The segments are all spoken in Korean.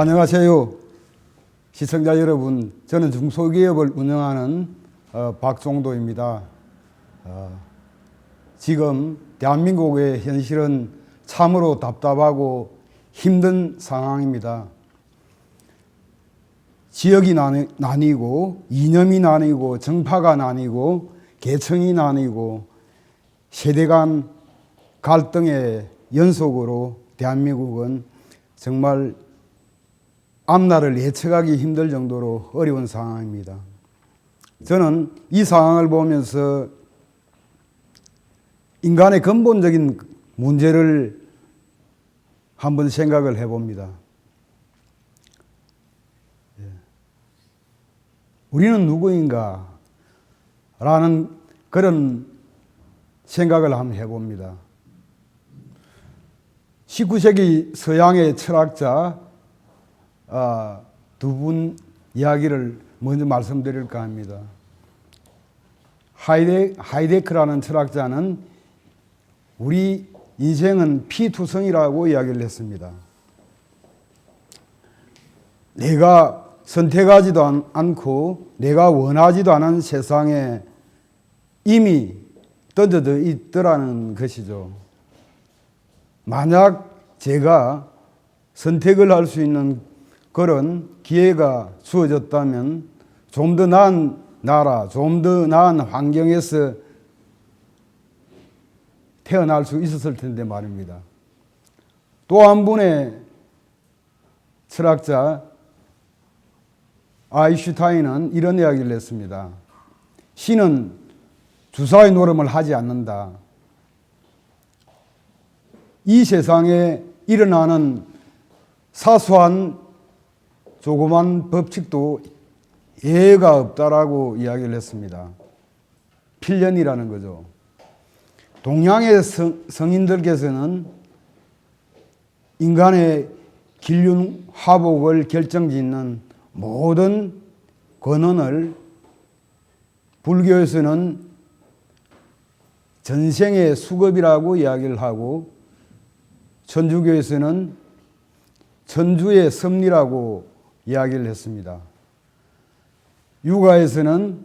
안녕하세요. 시청자 여러분, 저는 중소기업을 운영하는 박종도입니다. 지금 대한민국의 현실은 참으로 답답하고 힘든 상황입니다. 지역이 나뉘고 이념이 나뉘고 정파가 나뉘고 계층이 나뉘고 세대 간 갈등의 연속으로 대한민국은 정말 앞날을 예측하기 힘들 정도로 어려운 상황입니다. 저는 이 상황을 보면서 인간의 근본적인 문제를 한번 생각을 해봅니다. 우리는 누구인가? 라는 그런 생각을 한번 해봅니다. 19세기 서양의 철학자 두 분 이야기를 먼저 말씀드릴까 합니다. 하이데크라는 철학자는 우리 인생은 피투성이라고 이야기를 했습니다. 내가 선택하지도 않고 내가 원하지도 않은 세상에 이미 던져져 있더라는 것이죠. 만약 제가 선택을 할 수 있는 그런 기회가 주어졌다면 좀 더 나은 나라, 좀 더 나은 환경에서 태어날 수 있었을 텐데 말입니다. 또 한 분의 철학자 아인슈타인은 이런 이야기를 했습니다. 신은 주사위 노름을 하지 않는다. 이 세상에 일어나는 사소한 조그만 법칙도 예외가 없다라고 이야기를 했습니다. 필연이라는 거죠. 동양의 성인들께서는 인간의 길륜 화복을 결정짓는 모든 권한을 불교에서는 전생의 수급이라고 이야기를 하고 천주교에서는 천주의 섭리라고 이야기를 했습니다. 유가에서는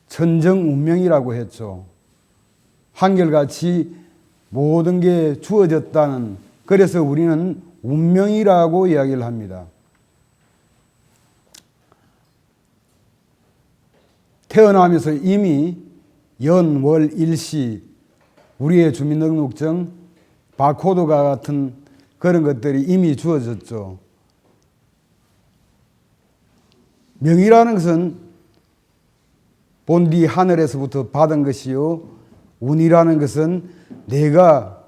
천정운명이라고 했죠. 한결같이 모든 게 주어졌다는, 그래서 우리는 운명이라고 이야기를 합니다. 태어나면서 이미 연, 월, 일시, 우리의 주민등록증, 바코드가 같은 그런 것들이 이미 주어졌죠. 명이라는 것은 본디 하늘에서부터 받은 것이요, 운이라는 것은 내가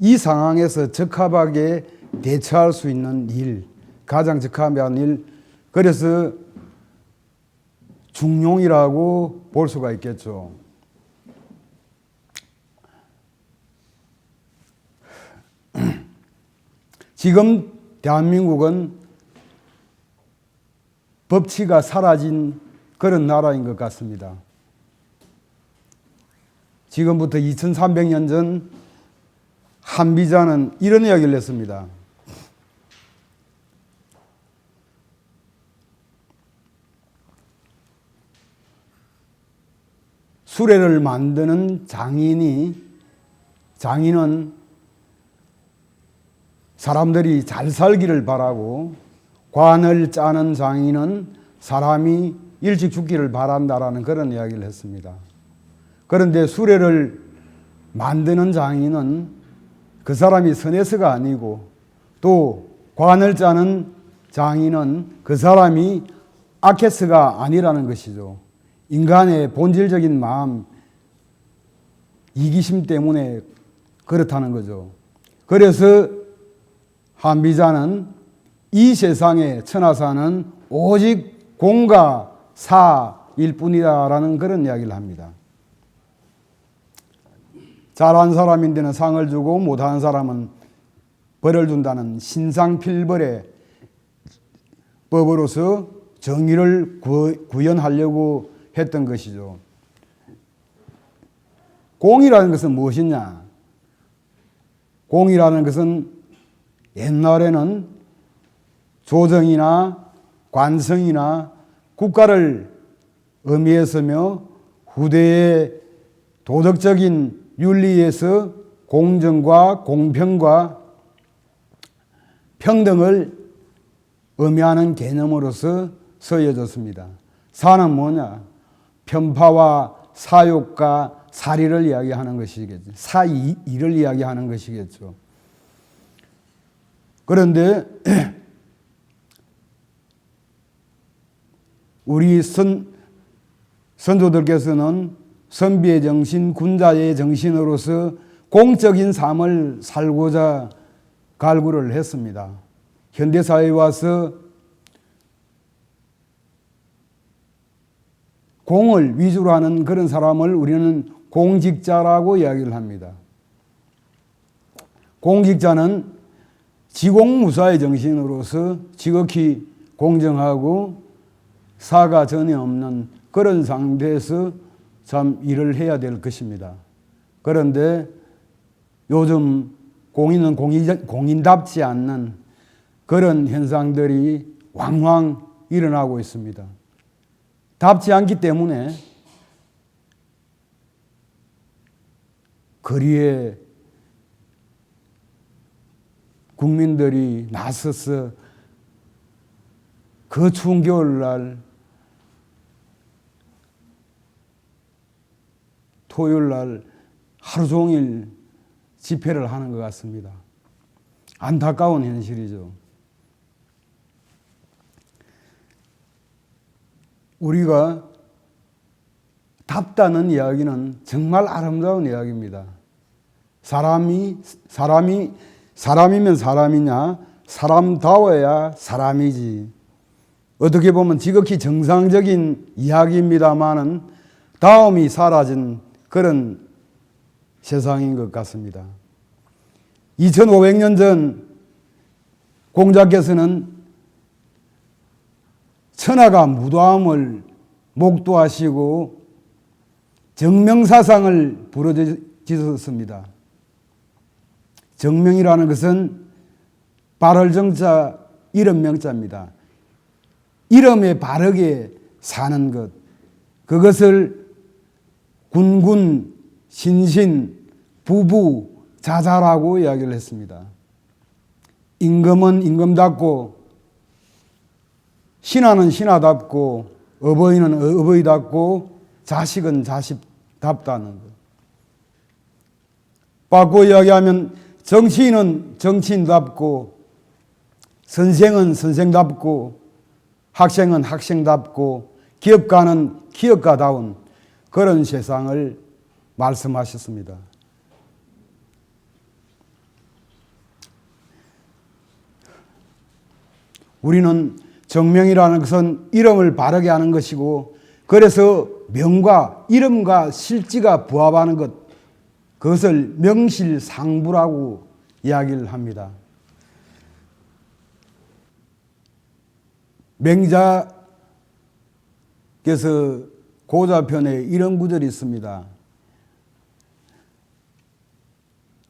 이 상황에서 적합하게 대처할 수 있는 일, 가장 적합한 일, 그래서 중용이라고 볼 수가 있겠죠. 지금 대한민국은 법치가 사라진 그런 나라인 것 같습니다. 지금부터 2300년 전 한비자는 이런 이야기를 했습니다. 수레를 만드는 장인은 사람들이 잘 살기를 바라고, 관을 짜는 장인은 사람이 일찍 죽기를 바란다라는 그런 이야기를 했습니다. 그런데 수레를 만드는 장인은 그 사람이 선해서가 아니고, 또 관을 짜는 장인은 그 사람이 악해서가 아니라는 것이죠. 인간의 본질적인 마음, 이기심 때문에 그렇다는 거죠. 그래서 한비자는 이 세상의 천하사는 오직 공과 사일 뿐이다라는 그런 이야기를 합니다. 잘한 사람인데는 상을 주고 못한 사람은 벌을 준다는 신상필벌의 법으로서 정의를 구현하려고 했던 것이죠. 공이라는 것은 무엇이냐? 공이라는 것은 옛날에는 조정이나 관성이나 국가를 의미했으며 후대의 도덕적인 윤리에서 공정과 공평과 평등을 의미하는 개념으로서 쓰여졌습니다. 사는 뭐냐? 편파와 사욕과 사리를 이야기하는 것이겠죠. 사이를 이야기하는 것이겠죠. 그런데 우리 선조들께서는 선비의 정신, 군자의 정신으로서 공적인 삶을 살고자 갈구를 했습니다. 현대사회에 와서 공을 위주로 하는 그런 사람을 우리는 공직자라고 이야기를 합니다. 공직자는 지공무사의 정신으로서 지극히 공정하고 사가 전혀 없는 그런 상태에서 참 일을 해야 될 것입니다. 그런데 요즘 공인은 공인답지 않는 그런 현상들이 왕왕 일어나고 있습니다. 답지 않기 때문에 거리에 국민들이 나서서 그 추운 겨울날 토요일날 하루 종일 집회를 하는 것 같습니다. 안타까운 현실이죠. 우리가 답다는 이야기는 정말 아름다운 이야기입니다. 사람이면 사람이냐? 사람다워야 사람이지. 어떻게 보면 지극히 정상적인 이야기입니다만은 다음이 사라진 그런 세상인 것 같습니다. 2500년 전 공자께서는 천하가 무도함을 목도하시고 정명사상을 부르짖었습니다. 정명이라는 것은 발을 정자 이름 명자입니다. 이름에 바르게 사는 것, 그것을 군군, 신신, 부부, 자자라고 이야기를 했습니다. 임금은 임금답고 신하는 신하답고 어버이는 어버이답고 자식은 자식답다는 것. 바꿔 이야기하면 정치인은 정치인답고 선생은 선생답고 학생은 학생답고 기업가는 기업가다운 그런 세상을 말씀하셨습니다. 우리는 정명이라는 것은 이름을 바르게 하는 것이고, 그래서 명과 이름과 실지가 부합하는 것, 그것을 명실상부라고 이야기를 합니다. 맹자께서 고자편에 이런 구절이 있습니다.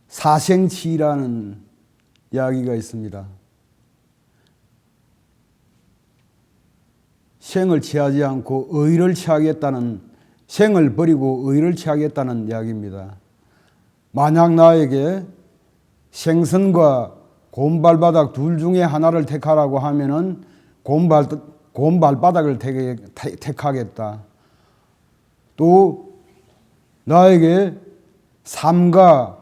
사생치라는 이야기가 있습니다. 생을 취하지 않고 의를 취하겠다는, 생을 버리고 의를 취하겠다는 이야기입니다. 만약 나에게 생선과 곰발바닥 둘 중에 하나를 택하라고 하면은 곰발바닥을 택하겠다. 또 나에게 삶과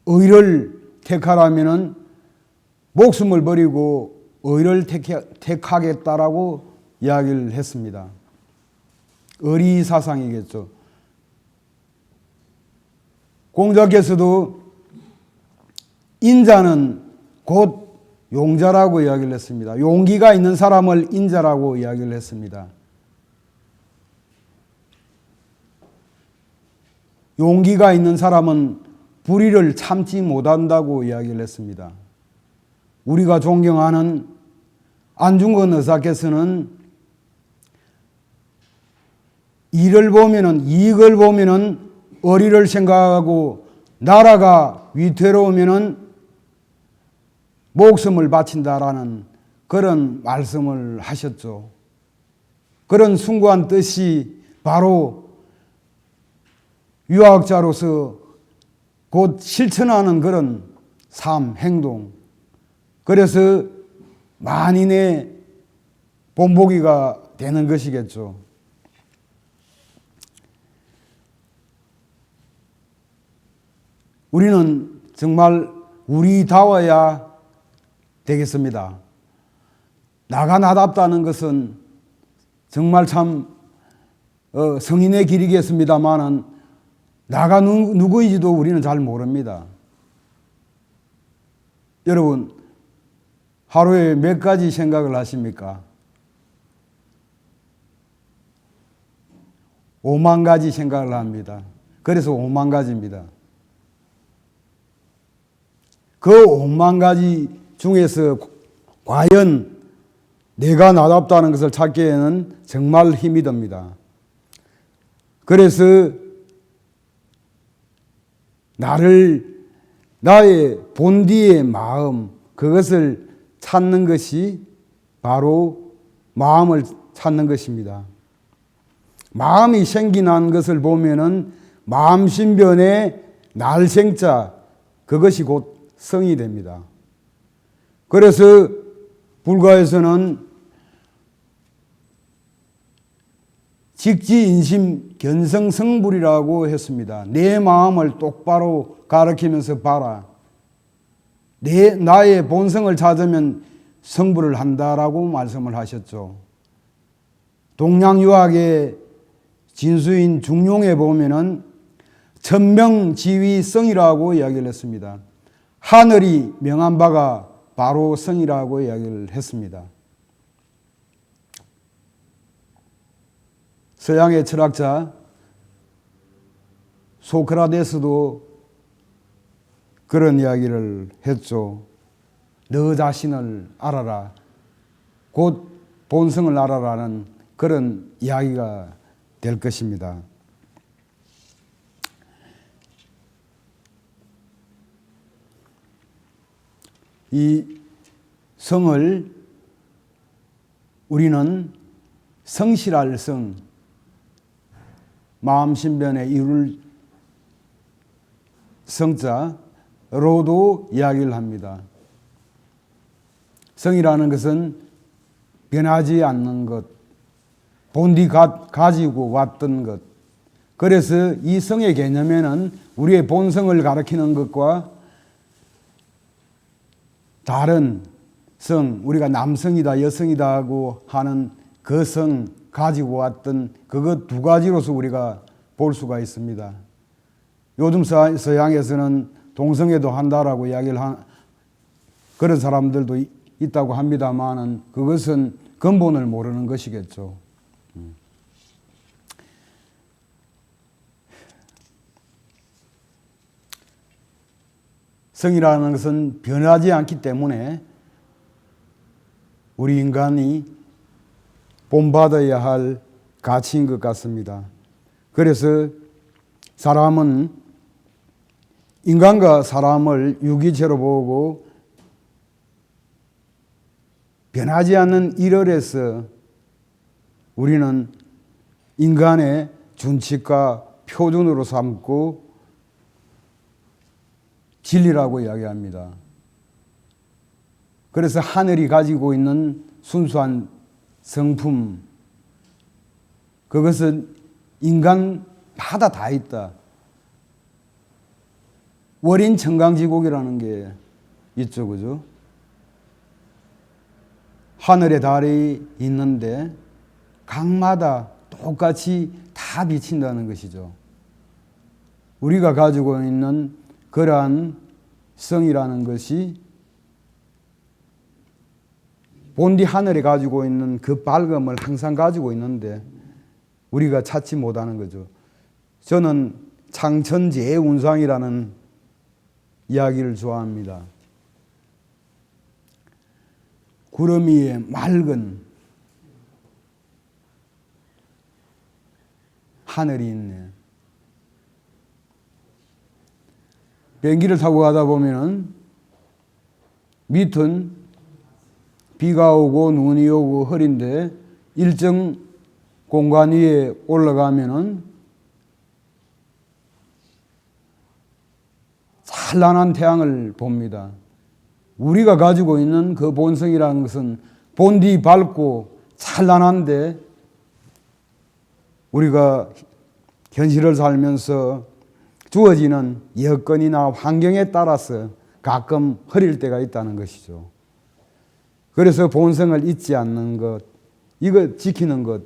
의를 택하라면은 목숨을 버리고 의를 택하겠다라고 이야기를 했습니다. 의리사상이겠죠. 공자께서도 인자는 곧 용자라고 이야기를 했습니다. 용기가 있는 사람을 인자라고 이야기를 했습니다. 용기가 있는 사람은 불의를 참지 못한다고 이야기를 했습니다. 우리가 존경하는 안중근 의사께서는 이익을 보면은 어리를 생각하고 나라가 위태로우면은 목숨을 바친다라는 그런 말씀을 하셨죠. 그런 숭고한 뜻이 바로 유학자로서 곧 실천하는 그런 삶, 행동. 그래서 만인의 본보기가 되는 것이겠죠. 우리는 정말 우리다워야 되겠습니다. 나가 나답다는 것은 정말 참 성인의 길이겠습니다만은 나가 누구인지도 우리는 잘 모릅니다. 여러분, 하루에 몇 가지 생각을 하십니까? 5만 가지 생각을 합니다. 그래서 5만 가지입니다. 그 5만 가지 중에서 과연 내가 나답다는 것을 찾기에는 정말 힘이 듭니다. 그래서 나의 본디의 마음, 그것을 찾는 것이 바로 마음을 찾는 것입니다. 마음이 생기난 것을 보면은 마음신변의 날생자, 그것이 곧 성이 됩니다. 그래서 불가에서는 직지인심 견성성불이라고 했습니다. 내 마음을 똑바로 가르치면서 봐라. 나의 본성을 찾으면 성불을 한다라고 말씀을 하셨죠. 동양유학의 진수인 중용에 보면은 천명지위성이라고 이야기를 했습니다. 하늘이 명한 바가 바로 성이라고 이야기를 했습니다. 서양의 철학자 소크라테스도 그런 이야기를 했죠. 너 자신을 알아라. 곧 본성을 알아라는 그런 이야기가 될 것입니다. 이 성을 우리는 성실할 성, 마음신변에 이룰 성자로도 이야기를 합니다. 성이라는 것은 변하지 않는 것, 본디 가지고 왔던 것. 그래서 이 성의 개념에는 우리의 본성을 가리키는 것과 다른 성, 우리가 남성이다, 여성이다 하고 하는 그 성 가지고 왔던 그것 두 가지로서 우리가 볼 수가 있습니다. 요즘 서양에서는 동성애도 한다라고 이야기를 그런 사람들도 있다고 합니다만은 그것은 근본을 모르는 것이겠죠. 성이라는 것은 변하지 않기 때문에 우리 인간이 본받아야 할 가치인 것 같습니다. 그래서 사람은 인간과 사람을 유기체로 보고 변하지 않는 일월에서 우리는 인간의 준칙과 표준으로 삼고 진리라고 이야기합니다. 그래서 하늘이 가지고 있는 순수한 성품, 그것은 인간마다 다 있다. 월인 청강지국이라는 게 있죠, 그죠? 하늘에 달이 있는데 각마다 똑같이 다 비친다는 것이죠. 우리가 가지고 있는 그러한 성이라는 것이 본디 하늘에 가지고 있는 그 밝음을 항상 가지고 있는데 우리가 찾지 못하는 거죠. 저는 창천재운상이라는 이야기를 좋아합니다. 구름 위에 맑은 하늘이 있네. 비행기를 타고 가다 보면은 밑은 비가 오고 눈이 오고 흐린데 일정 공간 위에 올라가면은 찬란한 태양을 봅니다. 우리가 가지고 있는 그 본성이라는 것은 본디 밝고 찬란한데 우리가 현실을 살면서 주어지는 여건이나 환경에 따라서 가끔 흐릴 때가 있다는 것이죠. 그래서 본성을 잊지 않는 것, 이거 지키는 것,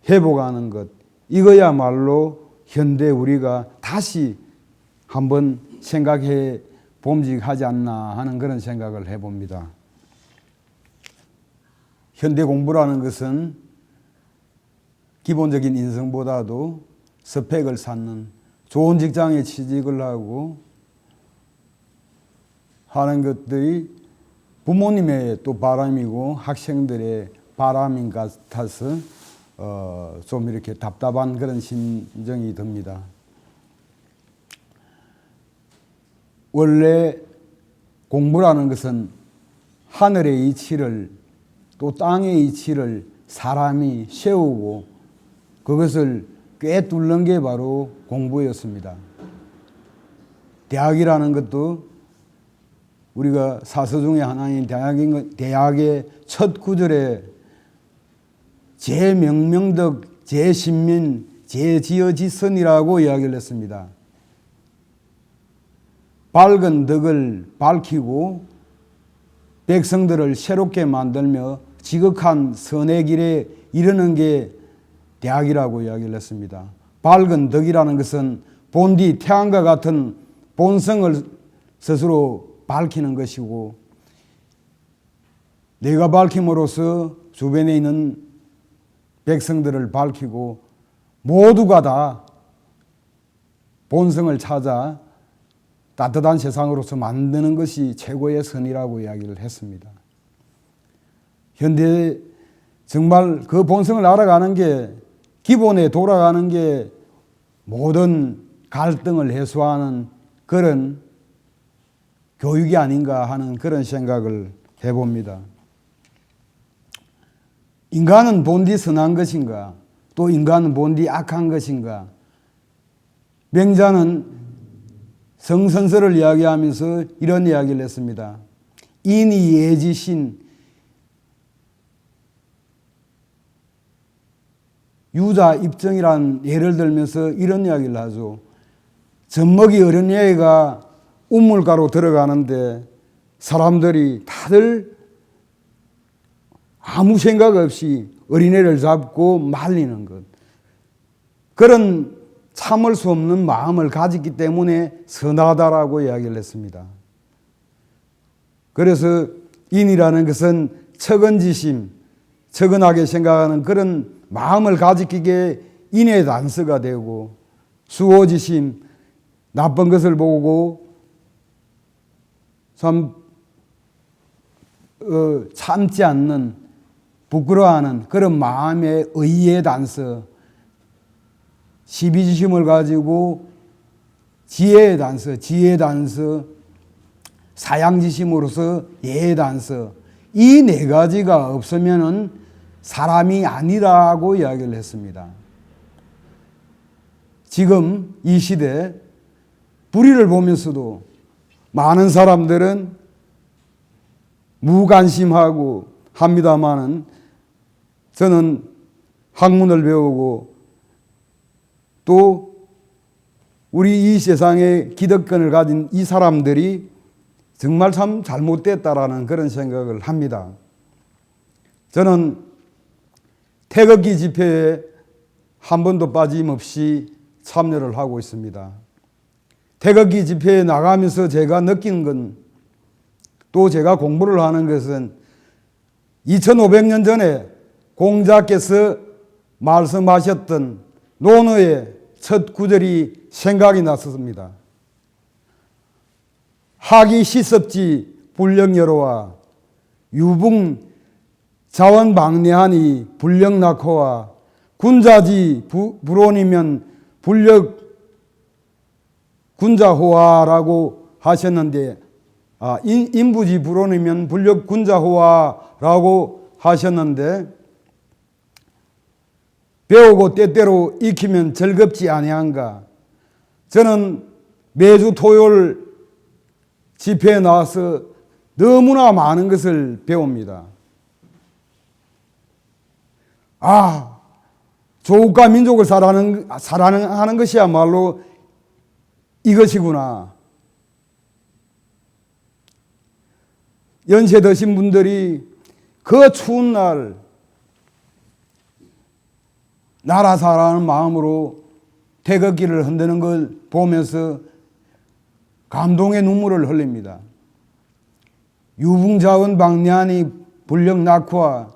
회복하는 것, 이거야말로 현대 우리가 다시 한번 생각해 봄직하지 않나 하는 그런 생각을 해봅니다. 현대 공부라는 것은 기본적인 인성보다도 스펙을 쌓는 좋은 직장에 취직을 하고 하는 것들이 부모님의 또 바람이고 학생들의 바람인 것 같아서 좀 이렇게 답답한 그런 심정이 듭니다. 원래 공부라는 것은 하늘의 이치를 또 땅의 이치를 사람이 세우고 그것을 꿰뚫는 게 바로 공부였습니다. 대학이라는 것도 우리가 사서 중에 하나인 대학의 첫 구절에 제명명덕, 제신민, 제지어지선이라고 이야기를 했습니다. 밝은 덕을 밝히고 백성들을 새롭게 만들며 지극한 선의 길에 이르는 게 대학이라고 이야기를 했습니다. 밝은 덕이라는 것은 본디 태양과 같은 본성을 스스로 밝히는 것이고 내가 밝힘으로써 주변에 있는 백성들을 밝히고 모두가 다 본성을 찾아 따뜻한 세상으로서 만드는 것이 최고의 선이라고 이야기를 했습니다. 현대 정말 그 본성을 알아가는 게 기본에 돌아가는 게 모든 갈등을 해소하는 그런 교육이 아닌가 하는 그런 생각을 해봅니다. 인간은 본디 선한 것인가? 또 인간은 본디 악한 것인가? 명자는 성선설을 이야기하면서 이런 이야기를 했습니다. 인이 예지신 유자 입증이란 예를 들면서 이런 이야기를 하죠. 젖먹이 어린애가 우물가로 들어가는데 사람들이 다들 아무 생각 없이 어린애를 잡고 말리는 것. 그런 참을 수 없는 마음을 가졌기 때문에 선하다라고 이야기를 했습니다. 그래서 인이라는 것은 척은지심, 척은하게 생각하는 그런 마음을 가지기에 인의 단서가 되고 수호지심, 나쁜 것을 보고 참지 않는 부끄러워하는 그런 마음의 의의 단서, 시비지심을 가지고 지혜의 단서, 사양지심으로서 예의 단서, 이 네 가지가 없으면은 사람이 아니라고 이야기를 했습니다. 지금 이 시대 불의를 보면서도 많은 사람들은 무관심하고 합니다마는 저는 학문을 배우고 또 우리 이 세상에 기득권을 가진 이 사람들이 정말 참 잘못됐다라는 그런 생각을 합니다. 저는 태극기 집회에 한 번도 빠짐없이 참여를 하고 있습니다. 태극기 집회에 나가면서 제가 느낀 건, 또 제가 공부를 하는 것은 2500년 전에 공자께서 말씀하셨던 논어의 첫 구절이 생각이 났습니다. 학이 시섭지 불령여로와 유붕 자원방내하니 불령낙호와 군자지 불온이면 불력 군자호화라고 하셨는데 인부지 불온이면 불력 군자호화라고 하셨는데, 배우고 때때로 익히면 즐겁지 아니한가. 저는 매주 토요일 집회에 나와서 너무나 많은 것을 배웁니다. 조국과 민족을 사랑하는 것이야말로 이것이구나. 연세 드신 분들이 그 추운 날 나라 사랑하는 마음으로 태극기를 흔드는 걸 보면서 감동의 눈물을 흘립니다. 유붕자원 방리하니 불력 낙후와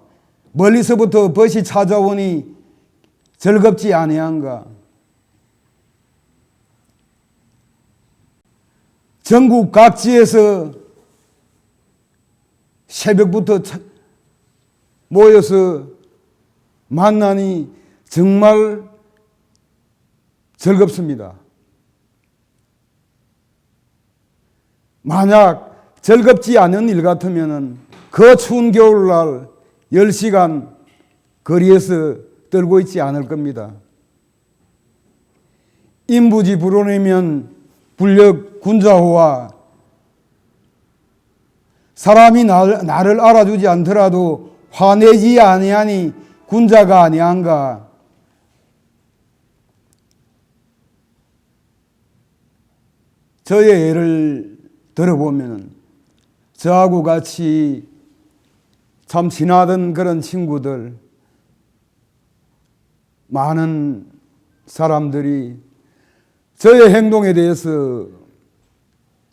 멀리서부터 벗이 찾아오니 즐겁지 아니한가. 전국 각지에서 새벽부터 모여서 만나니 정말 즐겁습니다. 만약 즐겁지 않은 일 같으면 그 추운 겨울날 10시간 거리에서 떨고 있지 않을 겁니다. 인부지 불온이면 불력 군자호와. 사람이 나를 알아주지 않더라도 화내지 아니하니 군자가 아니한가. 저의 예를 들어보면 저하고 같이 참 친하던 그런 친구들, 많은 사람들이 저의 행동에 대해서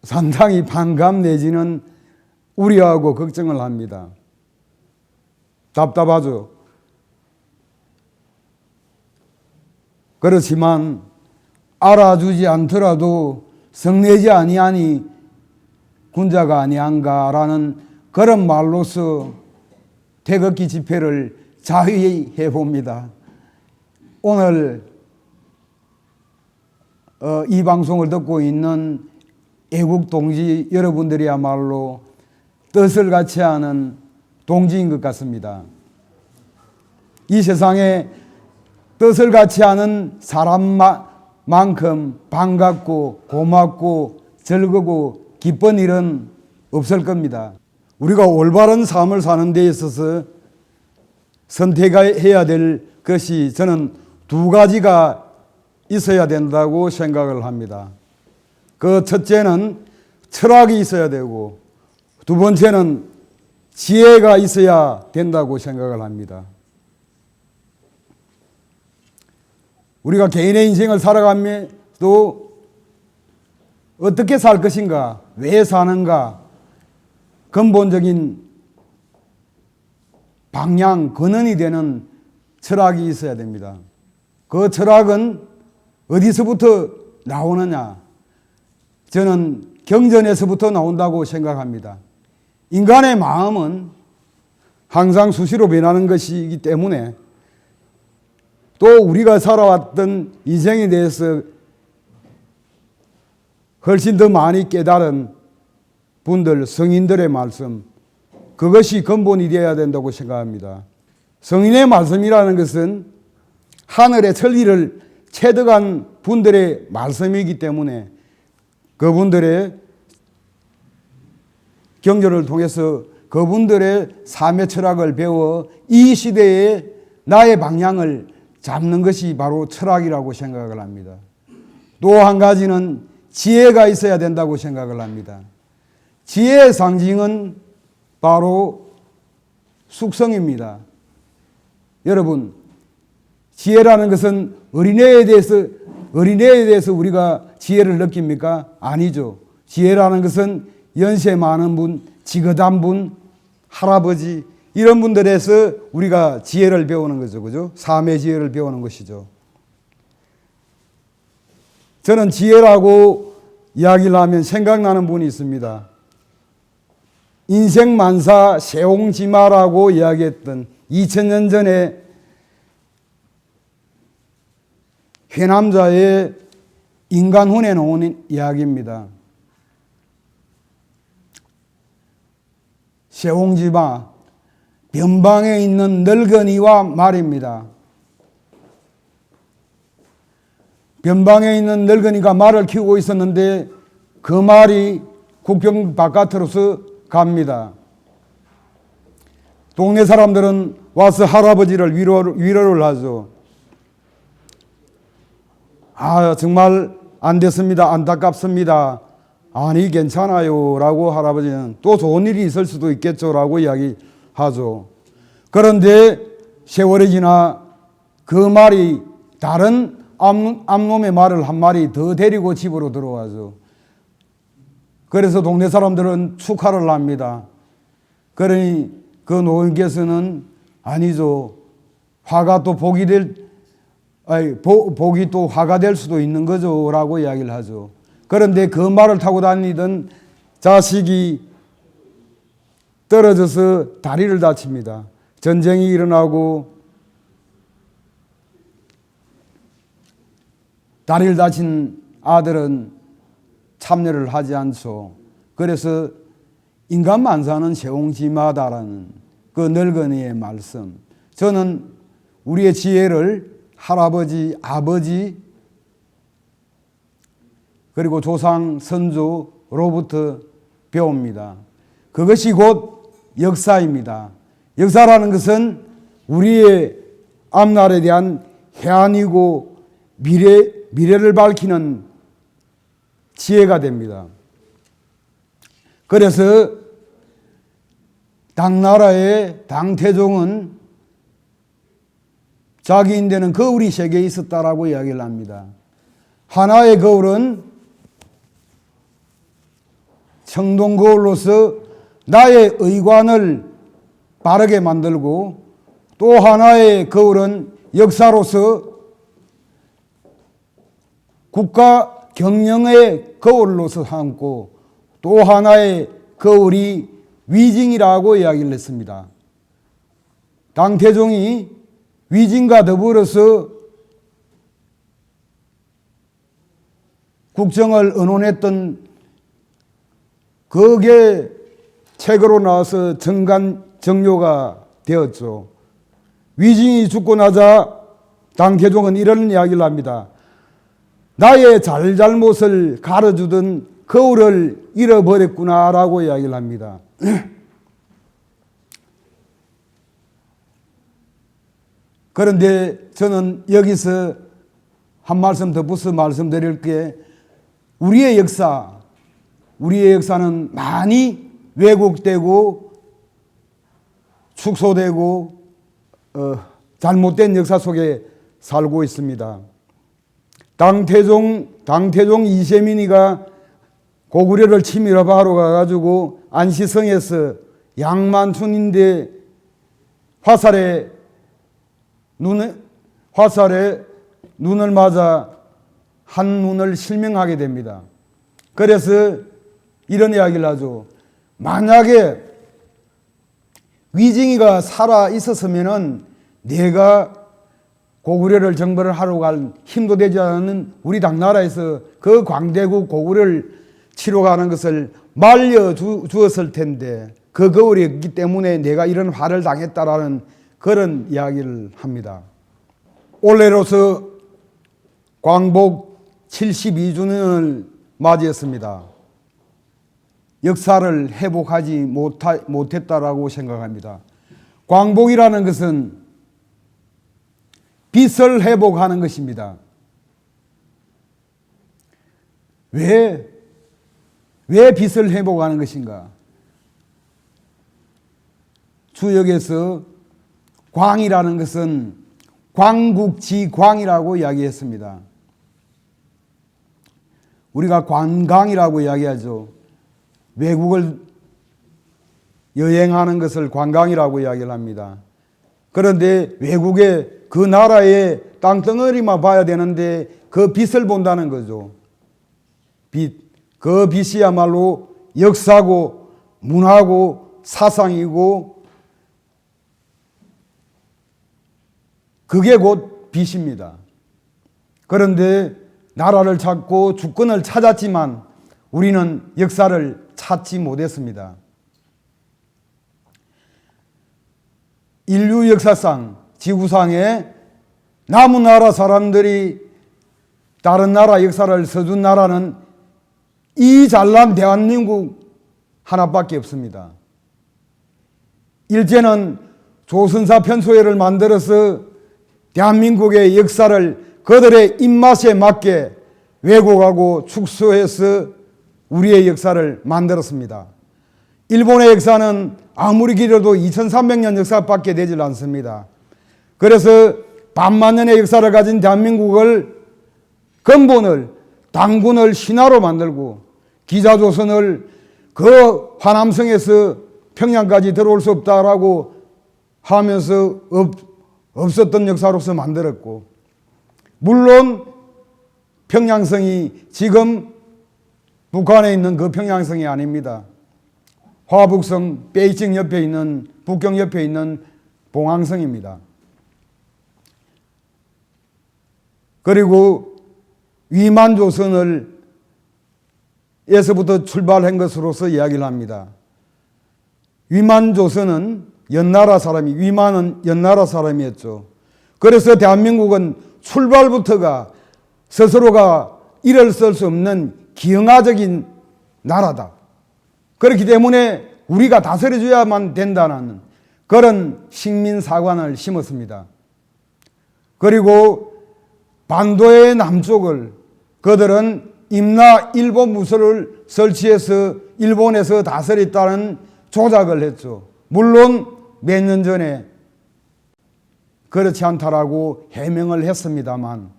상당히 반감 내지는 우려하고 걱정을 합니다. 답답하죠. 그렇지만 알아주지 않더라도 성내지 아니하니 군자가 아니한가라는 그런 말로서 태극기 집회를 자휘해 봅니다. 오늘 이 방송을 듣고 있는 애국 동지 여러분들이야말로 뜻을 같이 하는 동지인 것 같습니다. 이 세상에 뜻을 같이 하는 사람만큼 반갑고 고맙고 즐거고 기쁜 일은 없을 겁니다. 우리가 올바른 삶을 사는 데 있어서 선택해야 될 것이 저는 두 가지가 있어야 된다고 생각을 합니다. 그 첫째는 철학이 있어야 되고 두 번째는 지혜가 있어야 된다고 생각을 합니다. 우리가 개인의 인생을 살아가면서 어떻게 살 것인가, 왜 사는가, 근본적인 방향, 근원이 되는 철학이 있어야 됩니다. 그 철학은 어디서부터 나오느냐? 저는 경전에서부터 나온다고 생각합니다. 인간의 마음은 항상 수시로 변하는 것이기 때문에 또 우리가 살아왔던 인생에 대해서 훨씬 더 많이 깨달은 분들, 성인들의 말씀, 그것이 근본이 되어야 된다고 생각합니다. 성인의 말씀이라는 것은 하늘의 천리를 체득한 분들의 말씀이기 때문에 그분들의 경전을 통해서 그분들의 삶의 철학을 배워 이 시대에 나의 방향을 잡는 것이 바로 철학이라고 생각을 합니다. 또 한 가지는 지혜가 있어야 된다고 생각을 합니다. 지혜의 상징은 바로 숙성입니다. 여러분, 지혜라는 것은 어린애에 대해서 우리가 지혜를 느낍니까? 아니죠. 지혜라는 것은 연세 많은 분, 지긋한 분, 할아버지 이런 분들에서 우리가 지혜를 배우는 거죠. 그죠? 삶의 지혜를 배우는 것이죠. 저는 지혜라고 이야기를 하면 생각나는 분이 있습니다. 인생만사 세옹지마라고 이야기했던 2000년 전에 회남자의 인간훈에 나오는 이야기입니다. 세옹지마 변방에 있는 늙은이와 말입니다. 변방에 있는 늙은이가 말을 키우고 있었는데 그 말이 국경 바깥으로서 갑니다. 동네 사람들은 와서 할아버지를 위로를 하죠. 아, 정말 안 됐습니다. 안타깝습니다. 아니, 괜찮아요. 라고 할아버지는 또 좋은 일이 있을 수도 있겠죠. 라고 이야기하죠. 그런데 세월이 지나 그 말이 다른 암놈의 말을 한 마리 더 데리고 집으로 들어와죠. 그래서 동네 사람들은 축하를 합니다. 그러니 그 노인께서는 아니죠. 화가 또 복이 또 화가 될 수도 있는 거죠. 라고 이야기를 하죠. 그런데 그 말을 타고 다니던 자식이 떨어져서 다리를 다칩니다. 전쟁이 일어나고 다리를 다친 아들은 참여를 하지 않죠. 그래서 인간 만사는 세옹지마다라는 그 늙은이의 말씀. 저는 우리의 지혜를 할아버지, 아버지, 그리고 조상, 선조로부터 배웁니다. 그것이 곧 역사입니다. 역사라는 것은 우리의 앞날에 대한 해안이고 미래를 밝히는 지혜가 됩니다. 그래서 당나라의 당태종은 자기 인대는 거울이 3개 있었다라고 이야기를 합니다. 하나의 거울은 청동거울로서 나의 의관을 바르게 만들고, 또 하나의 거울은 역사로서 국가 경영의 거울로서 삼고, 또 하나의 거울이 위징이라고 이야기를 했습니다. 당태종이 위징과 더불어서 국정을 의논했던 그게 책으로 나와서 정료가 되었죠. 위징이 죽고 나자 당태종은 이런 이야기를 합니다. 나의 잘잘못을 가르주던 거울을 잃어버렸구나라고 이야기를 합니다. 그런데 저는 여기서 한 말씀 덧붙여 말씀드릴 게, 우리의 역사는 많이 왜곡되고 축소되고 잘못된 역사 속에 살고 있습니다. 당태종 이세민이가 고구려를 침입하러 가가지고 안시성에서 양만춘인데 화살에 눈을 맞아 한 눈을 실명하게 됩니다. 그래서 이런 이야기를 하죠. 만약에 위징이가 살아 있었으면은 내가 고구려를 정벌을 하러 갈 힘도 되지 않는 우리 당나라에서 그 광대국 고구려를 치러 가는 것을 말려 주었을 텐데, 그 거울이 없기 때문에 내가 이런 화를 당했다라는 그런 이야기를 합니다. 올해로서 광복 72주년을 맞이했습니다. 역사를 회복하지 못했다라고 생각합니다. 광복이라는 것은 빛을 회복하는 것입니다. 왜 빛을 회복하는 것인가? 주역에서 광이라는 것은 광국지광이라고 이야기했습니다. 우리가 관광이라고 이야기하죠. 외국을 여행하는 것을 관광이라고 이야기를 합니다. 그런데 외국의 그 나라의 땅덩어리만 봐야 되는데 그 빛을 본다는 거죠. 빛. 그 빛이야말로 역사고 문화고 사상이고 그게 곧 빛입니다. 그런데 나라를 찾고 주권을 찾았지만 우리는 역사를 찾지 못했습니다. 인류 역사상 지구상에 남은 나라 사람들이 다른 나라 역사를 써준 나라는 이 잘난 대한민국 하나밖에 없습니다. 일제는 조선사 편소회를 만들어서 대한민국의 역사를 그들의 입맛에 맞게 왜곡하고 축소해서 우리의 역사를 만들었습니다. 일본의 역사는 아무리 길어도 2300년 역사밖에 되질 않습니다. 그래서 반만 년의 역사를 가진 대한민국을 근본을 당군을 신화로 만들고 기자조선을 그 화남성에서 평양까지 들어올 수 없다라고 하면서 없었던 역사로서 만들었고, 물론 평양성이 지금 북한에 있는 그 평양성이 아닙니다. 화북성 베이징 옆에 있는, 북경 옆에 있는 봉황성입니다. 그리고 위만조선을 에서부터 출발한 것으로서 이야기를 합니다. 위만조선은 연나라 사람이, 위만은 연나라 사람이었죠. 그래서 대한민국은 출발부터가 스스로가 일을 쓸 수 없는 기형아적인 나라다. 그렇기 때문에 우리가 다스려줘야만 된다는 그런 식민사관을 심었습니다. 그리고 반도의 남쪽을 그들은 임나 일본 무소를 설치해서 일본에서 다스렸다는 조작을 했죠. 물론 몇 년 전에 그렇지 않다라고 해명을 했습니다만,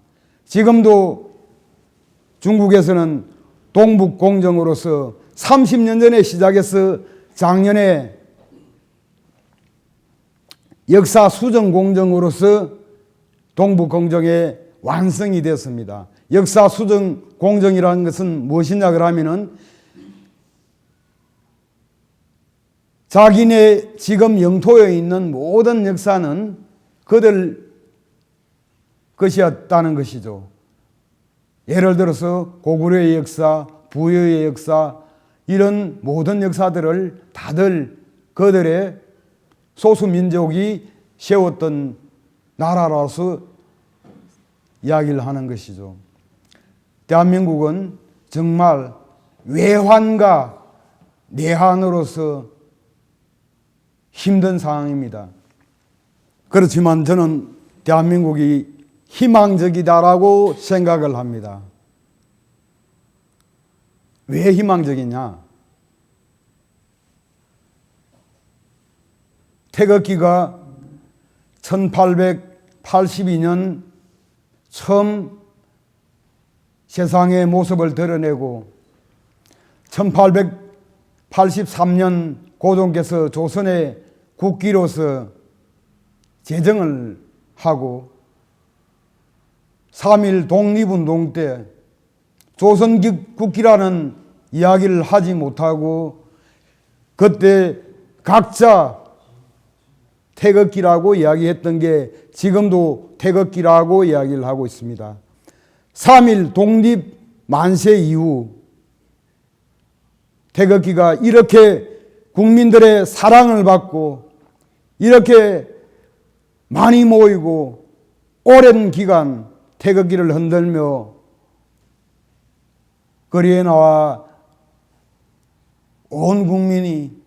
지금도 중국에서는 동북공정으로서 30년 전에 시작해서 작년에 역사 수정 공정으로서 동북공정의 완성이 됐습니다. 역사 수정 공정이라는 것은 무엇이냐 그러면은 자기네 지금 영토에 있는 모든 역사는 그들 것이었다는 것이죠. 예를 들어서 고구려의 역사, 부여의 역사, 이런 모든 역사들을 다들 그들의 소수민족이 세웠던 나라라서 이야기를 하는 것이죠. 대한민국은 정말 외환과 내환으로서 힘든 상황입니다. 그렇지만 저는 대한민국이 희망적이다라고 생각을 합니다. 왜 희망적이냐? 태극기가 1882년 처음 세상의 모습을 드러내고 1883년 고종께서 조선의 국기로서 제정을 하고 3.1 독립운동 때 조선 국기라는 이야기를 하지 못하고 그때 각자 태극기라고 이야기했던 게 지금도 태극기라고 이야기를 하고 있습니다. 3.1 독립 만세 이후 태극기가 이렇게 국민들의 사랑을 받고 이렇게 많이 모이고 오랜 기간 태극기를 흔들며 거리에 나와 온 국민이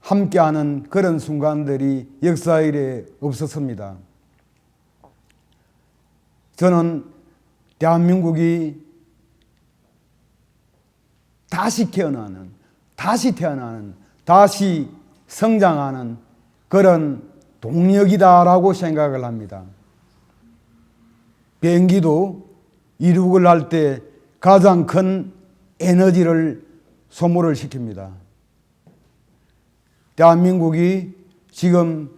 함께하는 그런 순간들이 역사 이래 없었습니다. 저는 대한민국이 다시 태어나는, 다시 성장하는 그런 동력이다라고 생각을 합니다. 비행기도 이륙을 할 때 가장 큰 에너지를 소모를 시킵니다. 대한민국이 지금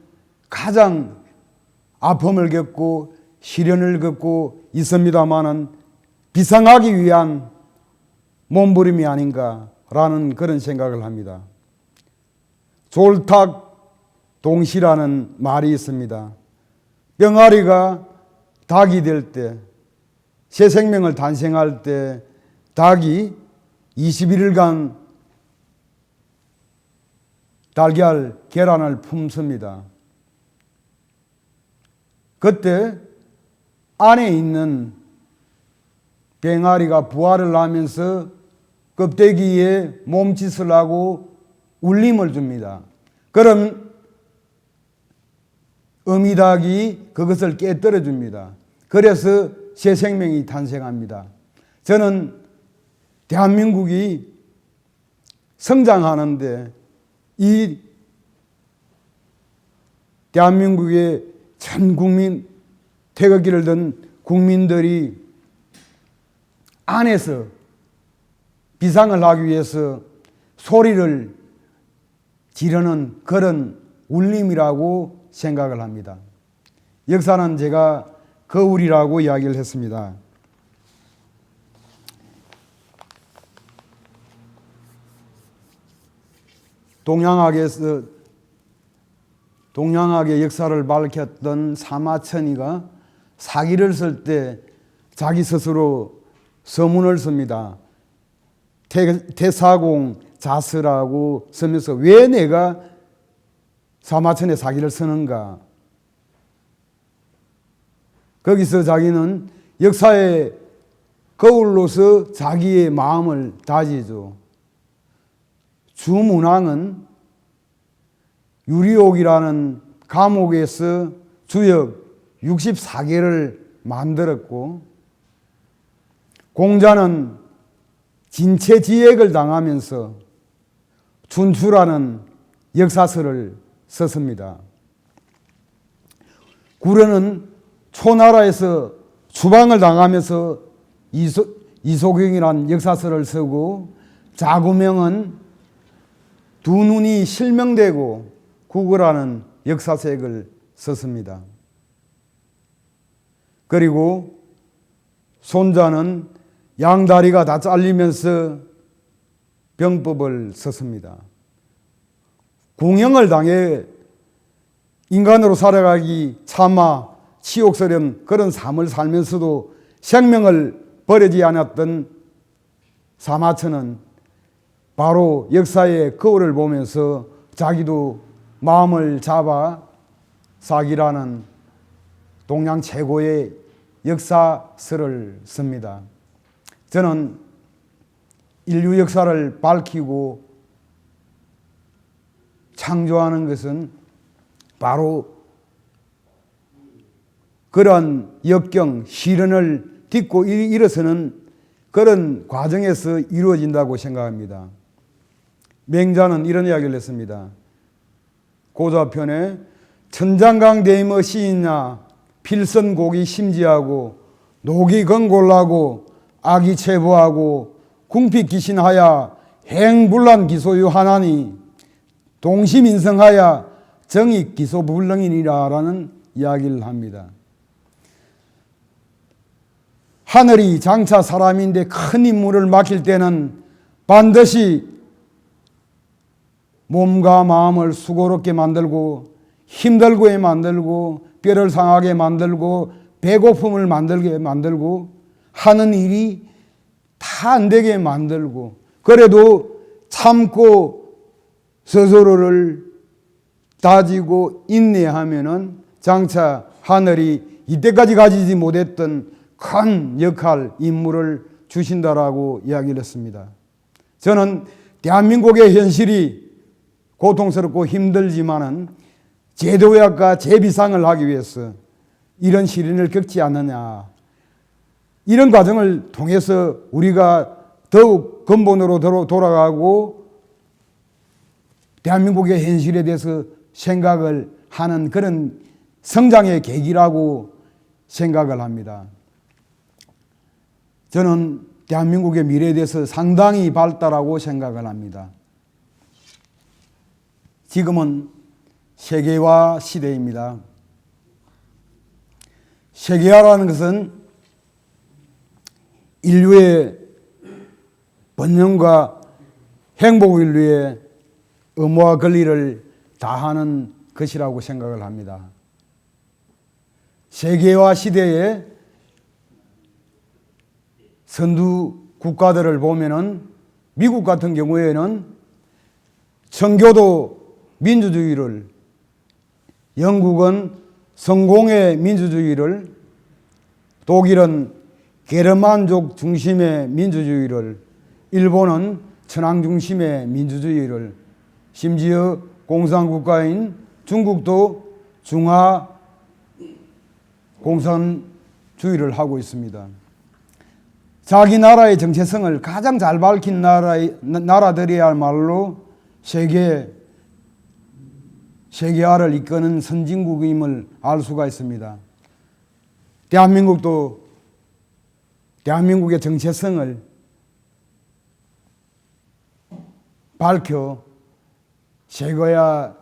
가장 아픔을 겪고 시련을 겪고 있습니다마는 비상하기 위한 몸부림이 아닌가라는 그런 생각을 합니다. 졸탁동시라는 말이 있습니다. 병아리가 닭이 될 때, 새 생명을 탄생할 때 닭이 21일간 달걀 계란을 품습니다. 그때 안에 있는 병아리가 부화를 하면서 껍데기에 몸짓을 하고 울림을 줍니다. 그럼 어미닭이 그것을 깨뜨려 줍니다. 그래서 새 생명이 탄생합니다. 저는 대한민국이 성장하는데 이 대한민국의 전 국민 태극기를 든 국민들이 안에서 비상을 하기 위해서 소리를 지르는 그런 울림이라고 생각을 합니다. 역사는 제가 거울이라고 이야기를 했습니다. 동양학의 역사를 밝혔던 사마천이가 사기를 쓸 때 자기 스스로 서문을 씁니다. 태사공 자서라고 쓰면서 왜 내가 사마천의 사기를 쓰는가? 거기서 자기는 역사의 거울로서 자기의 마음을 다지죠. 주문왕은 유리옥이라는 감옥에서 주역 64개를 만들었고, 공자는 진체지액을 당하면서 춘추라는 역사서를 썼습니다. 구려는 초나라에서 추방을 당하면서 이소경이라는 역사서를 쓰고, 자구명은 두 눈이 실명되고 국어라는 역사책을 썼습니다. 그리고 손자는 양다리가 다 잘리면서 병법을 썼습니다. 궁형을 당해 인간으로 살아가기 참아 치욕스러운 그런 삶을 살면서도 생명을 버리지 않았던 사마천은 바로 역사의 거울을 보면서 자기도 마음을 잡아 사기라는 동양 최고의 역사서를 씁니다. 저는 인류 역사를 밝히고 창조하는 것은 바로 그러한 역경, 시련을 딛고 일어서는 그런 과정에서 이루어진다고 생각합니다. 맹자는 이런 이야기를 했습니다. 고자편에 천장강대임의 시인야 필선곡이 심지하고 녹이 건골하고 악이 체부하고 궁핍기신하야 행불란 기소유 하나니 동심인성하야 정익 기소불능이니라라는 이야기를 합니다. 하늘이 장차 사람인데 큰 임무를 맡길 때는 반드시 몸과 마음을 수고롭게 만들고 힘들게 만들고 뼈를 상하게 만들고 배고픔을 만들게 만들고 하는 일이 다 안 되게 만들고, 그래도 참고 스스로를 다지고 인내하면은 장차 하늘이 이때까지 가지지 못했던 큰 역할, 임무를 주신다라고 이야기를 했습니다. 저는 대한민국의 현실이 고통스럽고 힘들지만은 제도약과 재비상을 하기 위해서 이런 시련을 겪지 않느냐, 이런 과정을 통해서 우리가 더욱 근본으로 돌아가고 대한민국의 현실에 대해서 생각을 하는 그런 성장의 계기라고 생각을 합니다. 저는 대한민국의 미래에 대해서 상당히 밝다라고 생각을 합니다. 지금은 세계화 시대입니다. 세계화라는 것은 인류의 번영과 행복 인류의 의무와 권리를 다하는 것이라고 생각을 합니다. 세계화 시대에 선두 국가들을 보면은 미국 같은 경우에는 청교도 민주주의를, 영국은 성공의 민주주의를, 독일은 게르만족 중심의 민주주의를, 일본은 천황 중심의 민주주의를, 심지어 공산국가인 중국도 중화 공산주의를 하고 있습니다. 자기 나라의 정체성을 가장 잘 밝힌 나라들이야말로 세계화를 이끄는 선진국임을 알 수가 있습니다. 대한민국의 정체성을 밝혀 세계화에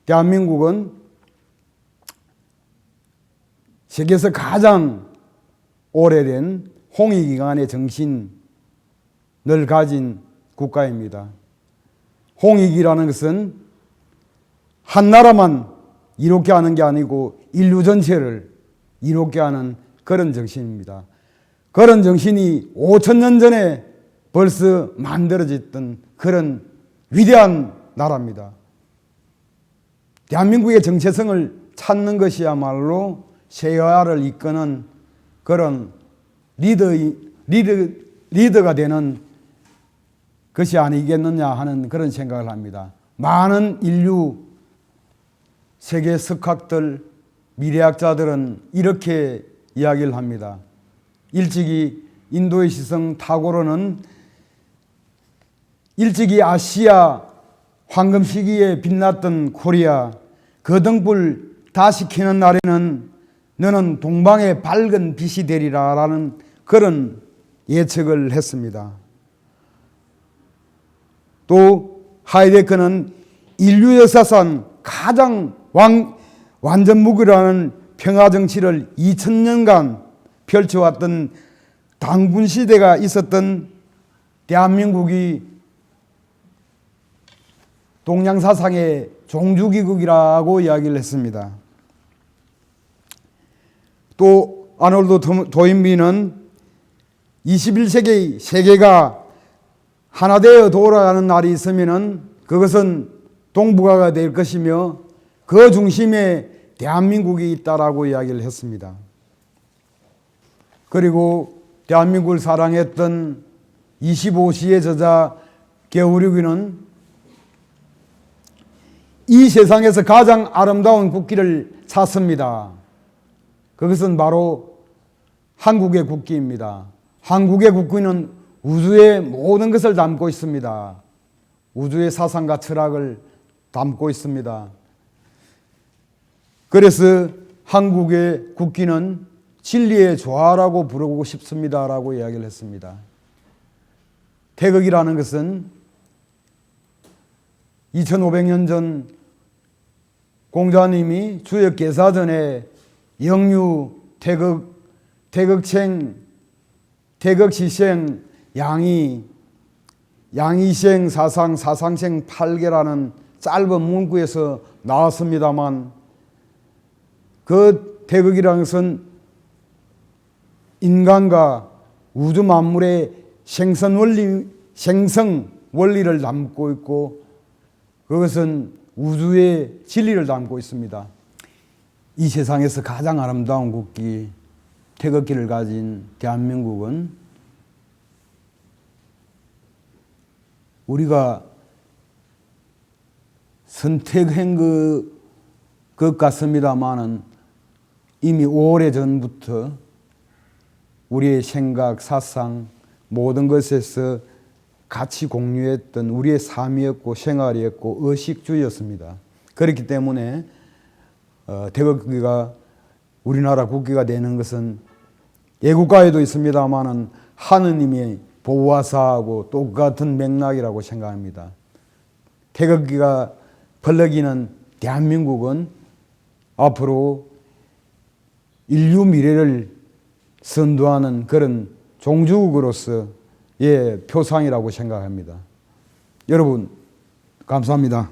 대한민국은 세계에서 가장 오래된 홍익기간의 정신을 가진 국가입니다. 홍익이라는 것은 한 나라만 이롭게 하는 게 아니고 인류 전체를 이롭게 하는 그런 정신입니다. 그런 정신이 5,000년 전에 벌써 만들어졌던 그런 위대한 나라입니다. 대한민국의 정체성을 찾는 것이야말로 세계화를 이끄는 그런 리더가 되는 것이 아니겠느냐 하는 그런 생각을 합니다. 많은 인류 세계 석학들, 미래학자들은 이렇게 이야기를 합니다. 일찍이 인도의 시성 타고르는 일찍이 아시아 황금 시기에 빛났던 코리아, 그 등불 다시 켜는 날에는 너는 동방의 밝은 빛이 되리라 라는 그런 예측을 했습니다. 또 하이데크는 인류 역사상 가장 완전무구라는 평화정치를 2000년간 펼쳐왔던 당군시대가 있었던 대한민국이 동양사상의 종주기국이라고 이야기를 했습니다. 또 아놀드 도인비는 21세기 세계가 하나 되어 돌아가는 날이 있으면 그것은 동북아가 될 것이며 그 중심에 대한민국이 있다라고 이야기를 했습니다. 그리고 대한민국을 사랑했던 25시의 저자 게오르기는 이 세상에서 가장 아름다운 국기를 찾습니다. 그것은 바로 한국의 국기입니다. 한국의 국기는 우주의 모든 것을 담고 있습니다. 우주의 사상과 철학을 담고 있습니다. 그래서 한국의 국기는 진리의 조화라고 부르고 싶습니다라고 이야기를 했습니다. 태극이라는 것은 2500년 전 공자님이 주역 계사전에 영유, 태극생, 태극시생, 양이생, 사상생 8개라는 짧은 문구에서 나왔습니다만 그 태극이라는 것은 인간과 우주 만물의 생성 원리를 담고 있고 그것은 우주의 진리를 담고 있습니다. 이 세상에서 가장 아름다운 국기, 태극기를 가진 대한민국은 우리가 선택한 것 같습니다만은 이미 오래전부터 우리의 생각, 사상, 모든 것에서 같이 공유했던 우리의 삶이었고 생활이었고 의식주의였습니다. 그렇기 때문에 태극기가 우리나라 국기가 되는 것은 애국가에도 있습니다만은 하느님이 보호하사하고 똑같은 맥락이라고 생각합니다. 태극기가 펄럭이는 대한민국은 앞으로 인류 미래를 선도하는 그런 종주국으로서의 표상이라고 생각합니다. 여러분 감사합니다.